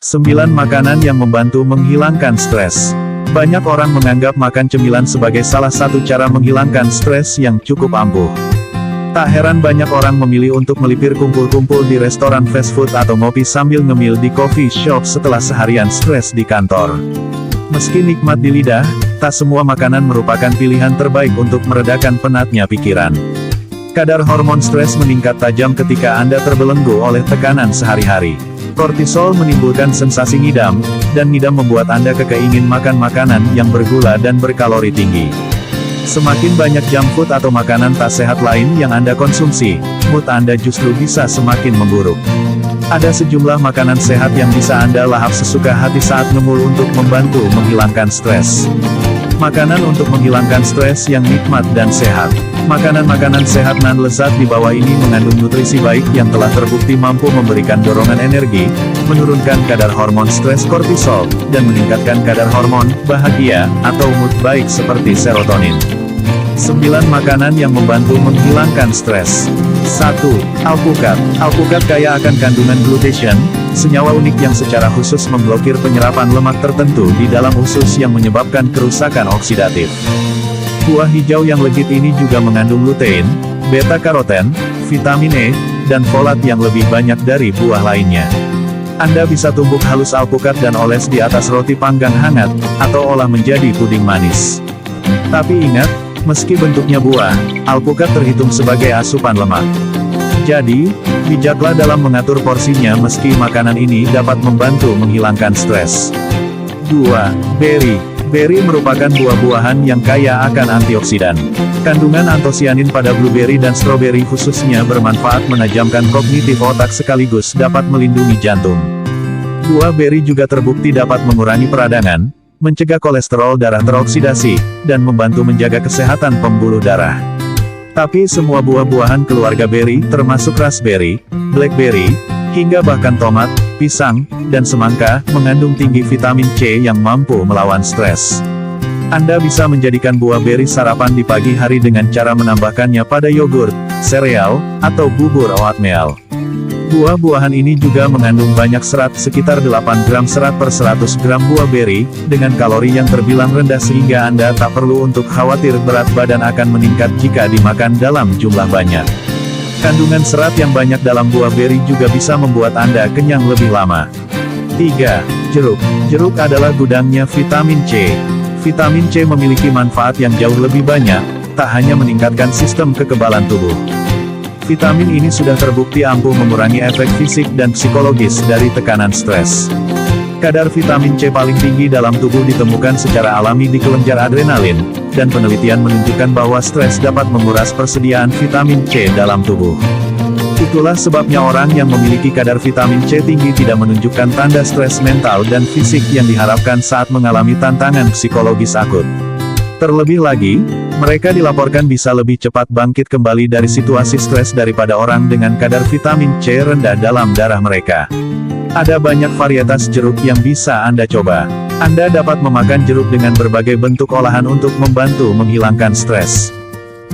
9 makanan yang membantu menghilangkan stres. Banyak orang menganggap makan cemilan sebagai salah satu cara menghilangkan stres yang cukup ampuh. Tak heran banyak orang memilih untuk melipir kumpul-kumpul di restoran fast food atau ngopi sambil ngemil di coffee shop setelah seharian stres di kantor. Meski nikmat di lidah, tak semua makanan merupakan pilihan terbaik untuk meredakan penatnya pikiran. Kadar hormon stres meningkat tajam ketika Anda terbelenggu oleh tekanan sehari-hari. Kortisol menimbulkan sensasi ngidam, dan ngidam membuat Anda kekeingin makan makanan yang bergula dan berkalori tinggi. Semakin banyak junk food atau makanan tak sehat lain yang Anda konsumsi, mood Anda justru bisa semakin memburuk. Ada sejumlah makanan sehat yang bisa Anda lahap sesuka hati saat ngemul untuk membantu menghilangkan stres. Makanan untuk menghilangkan stres yang nikmat dan sehat. Makanan-makanan sehat nan lezat di bawah ini mengandung nutrisi baik yang telah terbukti mampu memberikan dorongan energi, menurunkan kadar hormon stres kortisol, dan meningkatkan kadar hormon bahagia atau mood baik seperti serotonin. 9 makanan yang membantu menghilangkan stres. 1. Alpukat. Alpukat kaya akan kandungan glutathione, senyawa unik yang secara khusus memblokir penyerapan lemak tertentu di dalam usus yang menyebabkan kerusakan oksidatif. Buah hijau yang legit ini juga mengandung lutein, beta-karoten, vitamin E, dan folat yang lebih banyak dari buah lainnya. Anda bisa tumbuk halus alpukat dan oles di atas roti panggang hangat, atau olah menjadi puding manis. Tapi ingat, meski bentuknya buah, alpukat terhitung sebagai asupan lemak. Jadi, bijaklah dalam mengatur porsinya meski makanan ini dapat membantu menghilangkan stres. 2. Beri. Beri merupakan buah-buahan yang kaya akan antioksidan. Kandungan antosianin pada blueberry dan stroberi khususnya bermanfaat menajamkan kognitif otak sekaligus dapat melindungi jantung. Buah beri juga terbukti dapat mengurangi peradangan, mencegah kolesterol darah teroksidasi, dan membantu menjaga kesehatan pembuluh darah. Tapi semua buah-buahan keluarga beri, termasuk raspberry, blackberry, hingga bahkan tomat, pisang, dan semangka, mengandung tinggi vitamin C yang mampu melawan stres. Anda bisa menjadikan buah beri sarapan di pagi hari dengan cara menambahkannya pada yogurt, sereal, atau bubur oatmeal. Buah-buahan ini juga mengandung banyak serat, sekitar 8 gram serat per 100 gram buah beri, dengan kalori yang terbilang rendah sehingga Anda tak perlu untuk khawatir berat badan akan meningkat jika dimakan dalam jumlah banyak. Kandungan serat yang banyak dalam buah beri juga bisa membuat Anda kenyang lebih lama. 3. Jeruk. Jeruk adalah gudangnya vitamin C. Vitamin C memiliki manfaat yang jauh lebih banyak, tak hanya meningkatkan sistem kekebalan tubuh. Vitamin ini sudah terbukti ampuh mengurangi efek fisik dan psikologis dari tekanan stres. Kadar vitamin C paling tinggi dalam tubuh ditemukan secara alami di kelenjar adrenalin, dan penelitian menunjukkan bahwa stres dapat menguras persediaan vitamin C dalam tubuh. Itulah sebabnya orang yang memiliki kadar vitamin C tinggi tidak menunjukkan tanda stres mental dan fisik yang diharapkan saat mengalami tantangan psikologis akut. Terlebih lagi, mereka dilaporkan bisa lebih cepat bangkit kembali dari situasi stres daripada orang dengan kadar vitamin C rendah dalam darah mereka. Ada banyak varietas jeruk yang bisa Anda coba. Anda dapat memakan jeruk dengan berbagai bentuk olahan untuk membantu menghilangkan stres.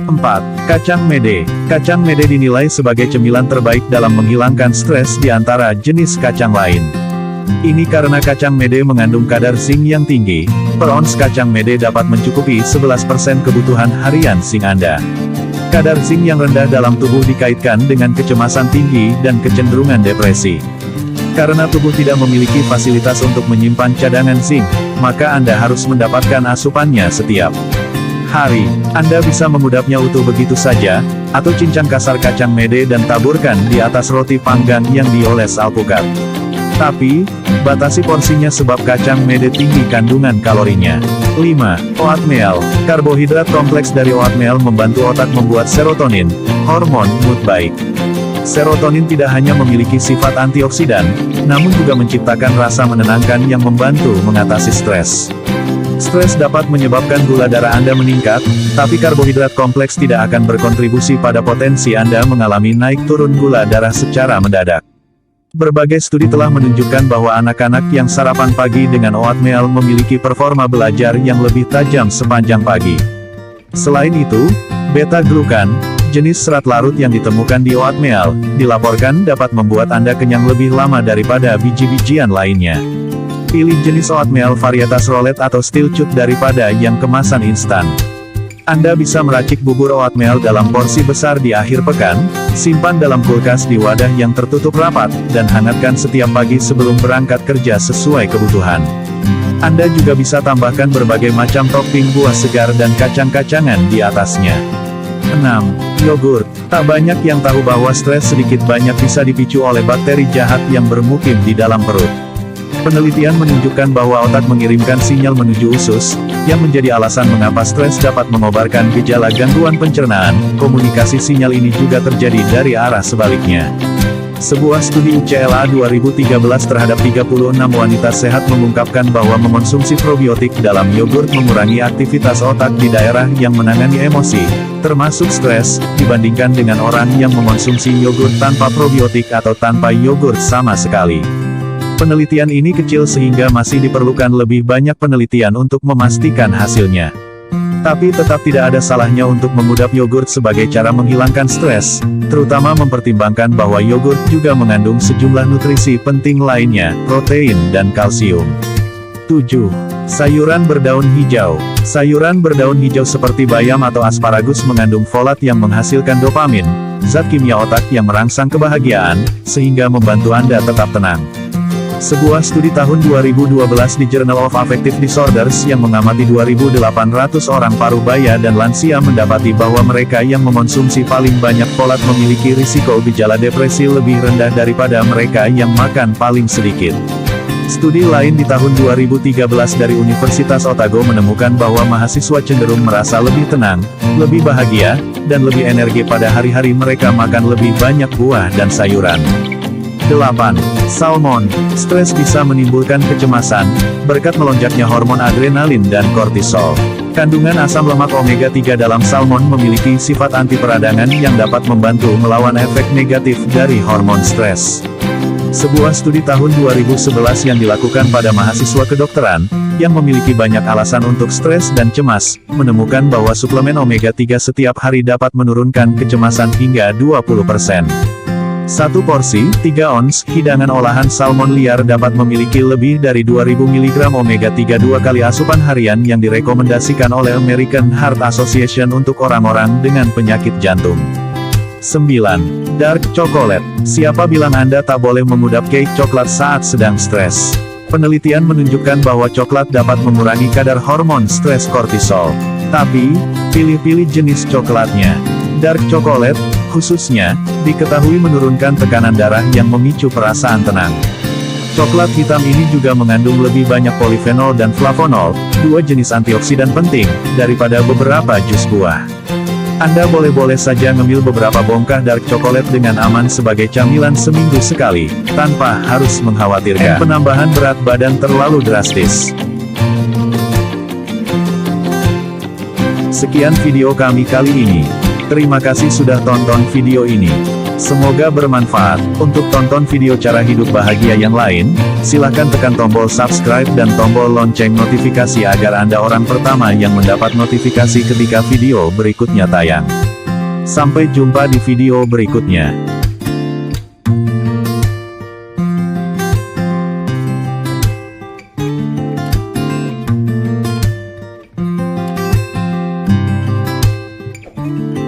4. Kacang mede. Kacang mede dinilai sebagai cemilan terbaik dalam menghilangkan stres di antara jenis kacang lain. Ini karena kacang mede mengandung kadar zinc yang tinggi. Per ons kacang mede dapat mencukupi 11% kebutuhan harian zinc Anda. Kadar zinc yang rendah dalam tubuh dikaitkan dengan kecemasan tinggi dan kecenderungan depresi. Karena tubuh tidak memiliki fasilitas untuk menyimpan cadangan zinc, maka Anda harus mendapatkan asupannya setiap hari. Anda bisa mengudapnya utuh begitu saja, atau cincang kasar kacang mede dan taburkan di atas roti panggang yang dioles alpukat. Tapi, batasi porsinya sebab kacang mede tinggi kandungan kalorinya. 5. Oatmeal. Karbohidrat kompleks dari oatmeal membantu otak membuat serotonin, hormon mood baik. Serotonin tidak hanya memiliki sifat antioksidan, namun juga menciptakan rasa menenangkan yang membantu mengatasi stres. Stres dapat menyebabkan gula darah Anda meningkat, tapi karbohidrat kompleks tidak akan berkontribusi pada potensi Anda mengalami naik turun gula darah secara mendadak. Berbagai studi telah menunjukkan bahwa anak-anak yang sarapan pagi dengan oatmeal memiliki performa belajar yang lebih tajam sepanjang pagi. Selain itu, beta-glukan, Jenis serat larut yang ditemukan di oatmeal, dilaporkan dapat membuat Anda kenyang lebih lama daripada biji-bijian lainnya. Pilih jenis oatmeal varietas rolet atau steel cut daripada yang kemasan instan. Anda bisa meracik bubur oatmeal dalam porsi besar di akhir pekan, simpan dalam kulkas di wadah yang tertutup rapat, dan hangatkan setiap pagi sebelum berangkat kerja sesuai kebutuhan. Anda juga bisa tambahkan berbagai macam topping buah segar dan kacang-kacangan di atasnya. 6. Yogurt. Tak banyak yang tahu bahwa stres sedikit banyak bisa dipicu oleh bakteri jahat yang bermukim di dalam perut. Penelitian menunjukkan bahwa otak mengirimkan sinyal menuju usus, yang menjadi alasan mengapa stres dapat mengobarkan gejala gangguan pencernaan. Komunikasi sinyal ini juga terjadi dari arah sebaliknya. Sebuah studi UCLA 2013 terhadap 36 wanita sehat mengungkapkan bahwa mengonsumsi probiotik dalam yogurt mengurangi aktivitas otak di daerah yang menangani emosi, termasuk stres, dibandingkan dengan orang yang mengonsumsi yogurt tanpa probiotik atau tanpa yogurt sama sekali. Penelitian ini kecil sehingga masih diperlukan lebih banyak penelitian untuk memastikan hasilnya. Tapi tetap tidak ada salahnya untuk mengudap yogurt sebagai cara menghilangkan stres, terutama mempertimbangkan bahwa yogurt juga mengandung sejumlah nutrisi penting lainnya, protein dan kalsium. 7. Sayuran berdaun hijau. Sayuran berdaun hijau seperti bayam atau asparagus mengandung folat yang menghasilkan dopamin, zat kimia otak yang merangsang kebahagiaan, sehingga membantu Anda tetap tenang. Sebuah studi tahun 2012 di Journal of Affective Disorders yang mengamati 2.800 orang paruh baya dan lansia mendapati bahwa mereka yang mengonsumsi paling banyak folat memiliki risiko gejala depresi lebih rendah daripada mereka yang makan paling sedikit. Studi lain di tahun 2013 dari Universitas Otago menemukan bahwa mahasiswa cenderung merasa lebih tenang, lebih bahagia, dan lebih energi pada hari-hari mereka makan lebih banyak buah dan sayuran. 8. Salmon. Stres bisa menimbulkan kecemasan, berkat melonjaknya hormon adrenalin dan kortisol. Kandungan asam lemak omega-3 dalam salmon memiliki sifat anti peradangan yang dapat membantu melawan efek negatif dari hormon stres. Sebuah studi tahun 2011 yang dilakukan pada mahasiswa kedokteran, yang memiliki banyak alasan untuk stres dan cemas, menemukan bahwa suplemen omega-3 setiap hari dapat menurunkan kecemasan hingga 20%. Satu porsi, 3 ons, hidangan olahan salmon liar dapat memiliki lebih dari 2000 mg omega-3 2 kali asupan harian yang direkomendasikan oleh American Heart Association untuk orang-orang dengan penyakit jantung. 9. Dark chocolate. Siapa bilang Anda tak boleh mengudap cake coklat saat sedang stres? Penelitian menunjukkan bahwa coklat dapat mengurangi kadar hormon stres kortisol. Tapi, pilih-pilih jenis coklatnya. Dark chocolate, khususnya, diketahui menurunkan tekanan darah yang memicu perasaan tenang. Coklat hitam ini juga mengandung lebih banyak polifenol dan flavonol, dua jenis antioksidan penting, daripada beberapa jus buah. Anda boleh-boleh saja ngemil beberapa bongkah dark chocolate dengan aman sebagai camilan seminggu sekali, tanpa harus mengkhawatirkan penambahan berat badan terlalu drastis. Sekian video kami kali ini. Terima kasih sudah tonton video ini. Semoga bermanfaat. Untuk tonton video cara hidup bahagia yang lain, silahkan tekan tombol subscribe dan tombol lonceng notifikasi agar Anda orang pertama yang mendapat notifikasi ketika video berikutnya tayang. Sampai jumpa di video berikutnya.